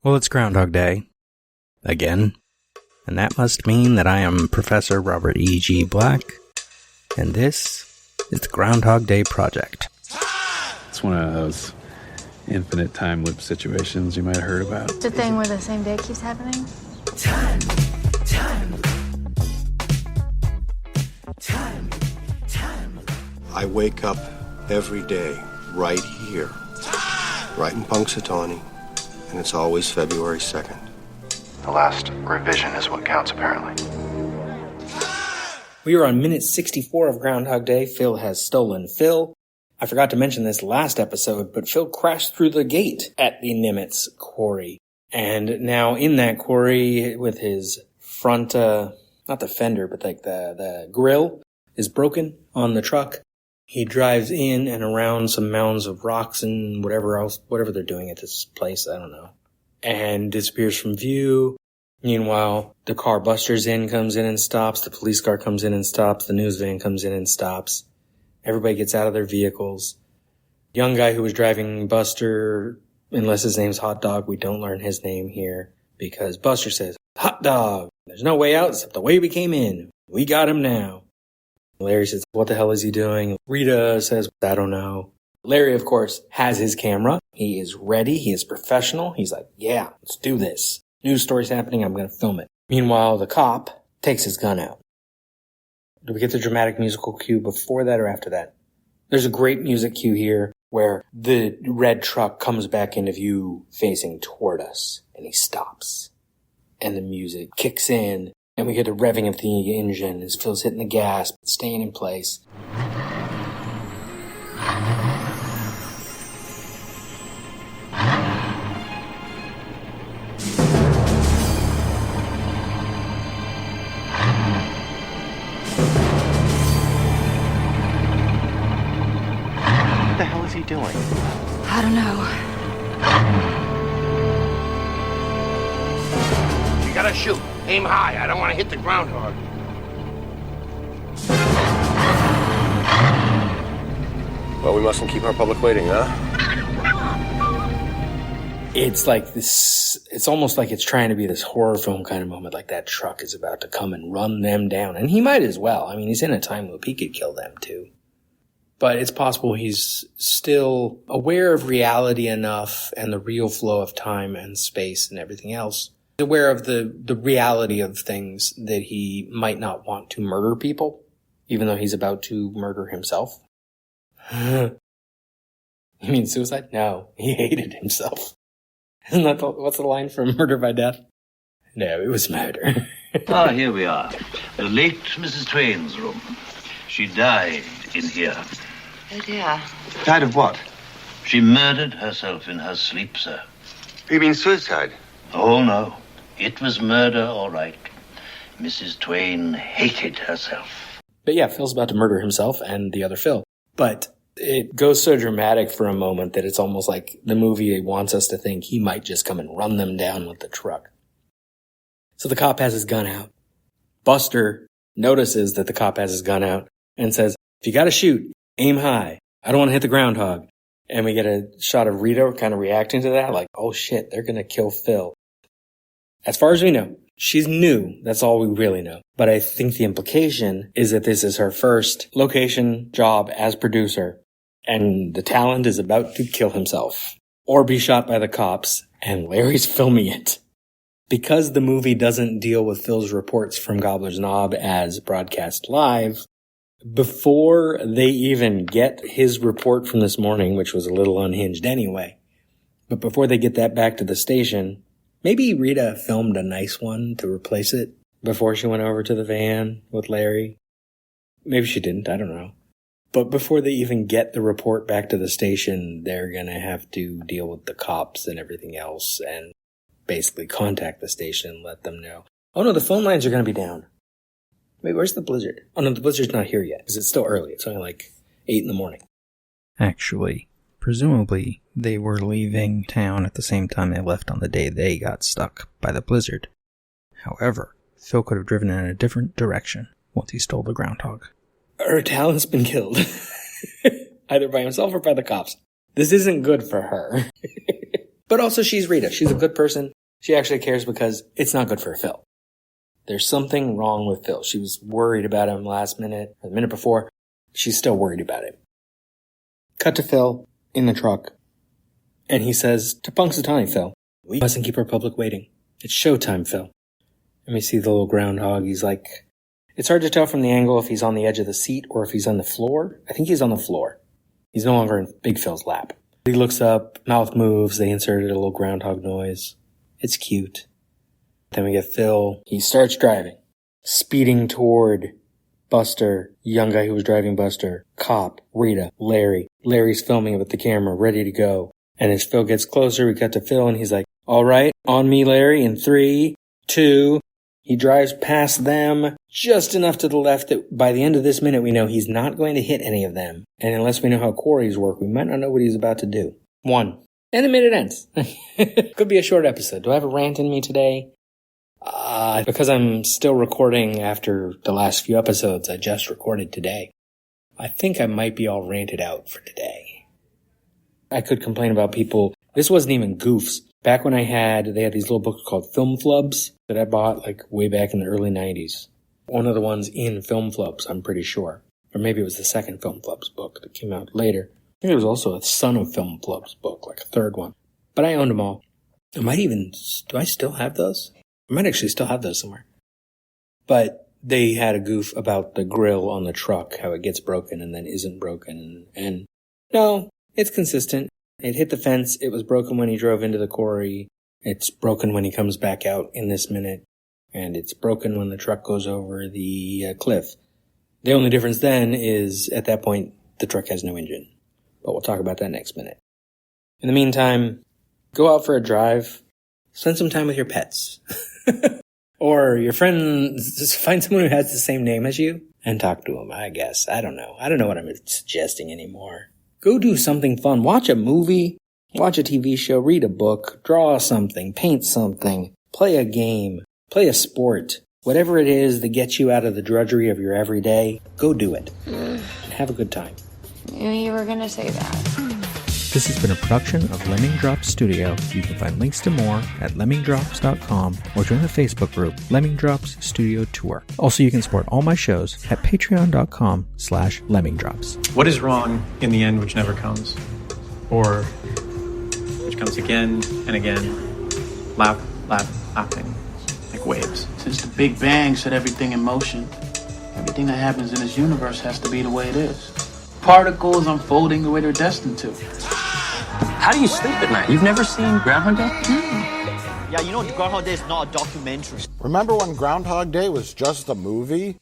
Well, it's Groundhog Day. Again. And that must mean that I am Professor Robert E. G. Black, and this is the Groundhog Day Project. It's one of those infinite time loop situations you might have heard about. It's a thing where the same day keeps happening. Time. I wake up every day right here, right in Punxsutawney, and it's always February 2nd. The last revision is what counts, apparently. We are on minute 64 of Groundhog Day. Phil has stolen Phil. I forgot to mention this last episode, but Phil crashed through the gate at the Nimitz quarry. And now in that quarry with his front, not the fender, but like the grill is broken on the truck. He drives in and around some mounds of rocks and whatever they're doing at this place, I don't know, and disappears from view. Meanwhile, the car Buster's in comes in and stops, the police car comes in and stops, the news van comes in and stops. Everybody gets out of their vehicles. Young guy who was driving Buster, unless his name's Hot Dog, we don't learn his name here, because Buster says, "Hot Dog, there's no way out except the way we came in. We got him now." Larry says, "What the hell is he doing?" Rita says, "I don't know." Larry, of course, has his camera. He is ready. He is professional. He's like, "Yeah, let's do this. News story's happening. I'm going to film it." Meanwhile, the cop takes his gun out. Do we get the dramatic musical cue before that or after that? There's a great music cue here where the red truck comes back into view facing toward us, and he stops. And the music kicks in. And we hear the revving of the engine as Phil's hitting the gas, staying in place. What the hell is he doing? I don't know. You gotta shoot. Aim high. I don't want to hit the groundhog. Well, we mustn't keep our public waiting, huh? It's like this, it's almost like it's trying to be this horror film kind of moment, like that truck is about to come and run them down. And he might as well. I mean, he's in a time loop. He could kill them too. But it's possible he's still aware of reality enough and the real flow of time and space and everything else, aware of the reality of things, that he might not want to murder people, even though he's about to murder himself. You mean suicide? No, he hated himself. Isn't that what's the line from Murder by Death? No, it was murder. Here we are. The late Mrs. Twain's room. She died in here. Oh dear. Died of what? She murdered herself in her sleep, sir. You mean suicide? Oh, no. It was murder, all right. Mrs. Twain hated herself. But yeah, Phil's about to murder himself and the other Phil. But it goes so dramatic for a moment that it's almost like the movie wants us to think he might just come and run them down with the truck. So the cop has his gun out. Buster notices that the cop has his gun out and says, "If you gotta shoot, aim high. I don't want to hit the groundhog." And we get a shot of Rita kind of reacting to that, like, oh shit, they're gonna kill Phil. As far as we know, she's new. That's all we really know. But I think the implication is that this is her first location job as producer, and the talent is about to kill himself or be shot by the cops, and Larry's filming it. Because the movie doesn't deal with Phil's reports from Gobbler's Knob as broadcast live, before they even get his report from this morning, which was a little unhinged anyway, but before they get that back to the station, maybe Rita filmed a nice one to replace it before she went over to the van with Larry. Maybe she didn't, I don't know. But before they even get the report back to the station, they're going to have to deal with the cops and everything else and basically contact the station and let them know. Oh no, the phone lines are going to be down. Wait, where's the blizzard? Oh no, the blizzard's not here yet because it's still early. It's only like 8 in the morning. Actually, presumably, they were leaving town at the same time they left on the day they got stuck by the blizzard. However, Phil could have driven in a different direction once he stole the groundhog. Her talent's been killed. Either by himself or by the cops. This isn't good for her. But also she's Rita. She's a good person. She actually cares because it's not good for Phil. There's something wrong with Phil. She was worried about him last minute, or the minute before. She's still worried about him. Cut to Phil in the truck. And he says to Punxsutawney Phil, we mustn't keep our public waiting. It's showtime, Phil. Let me see the little groundhog. He's like, it's hard to tell from the angle if he's on the edge of the seat or if he's on the floor. I think he's on the floor. He's no longer in Big Phil's lap. He looks up, mouth moves, they inserted a little groundhog noise. It's cute. Then we get Phil. He starts driving, speeding toward Buster, young guy who was driving Buster, cop, Rita, Larry. Larry's filming it with the camera, ready to go. And as Phil gets closer, we cut to Phil and he's like, all right, on me, Larry, in 3, 2. He drives past them just enough to the left that by the end of this minute, we know he's not going to hit any of them. And unless we know how quarries work, we might not know what he's about to do. 1. And the minute ends. Could be a short episode. Do I have a rant in me today? Because I'm still recording after the last few episodes I just recorded today. I think I might be all ranted out for today. I could complain about people. This wasn't even goofs. Back when they had these little books called Film Flubs that I bought like way back in the early 90s. One of the ones in Film Flubs, I'm pretty sure. Or maybe it was the second Film Flubs book that came out later. I think there was also a Son of Film Flubs book, like a third one. But I owned them all. Do I still have those? I might actually still have those somewhere. But they had a goof about the grill on the truck, how it gets broken and then isn't broken. And no, it's consistent. It hit the fence. It was broken when he drove into the quarry. It's broken when he comes back out in this minute. And it's broken when the truck goes over the cliff. The only difference then is, at that point, the truck has no engine. But we'll talk about that next minute. In the meantime, go out for a drive. Spend some time with your pets. Or your friends. Just find someone who has the same name as you and talk to them, I guess. I don't know. I don't know what I'm suggesting anymore. Go do something fun. Watch a movie. Watch a TV show. Read a book. Draw something. Paint something. Play a game. Play a sport. Whatever it is that gets you out of the drudgery of your everyday, go do it. And have a good time. Knew you were gonna say that. This has been a production of Lemming Drops Studio. You can find links to more at lemmingdrops.com or join the Facebook group Lemming Drops Studio Tour. Also, you can support all my shows at patreon.com/lemmingdrops. What is wrong in the end which never comes? Or which comes again and again, lapping, like waves. Since the Big Bang set everything in motion, everything that happens in this universe has to be the way it is. Particles unfolding the way they're destined to. How do you sleep at night? You've never seen Groundhog Day? Yeah, you know Groundhog Day is not a documentary. Remember when Groundhog Day was just a movie?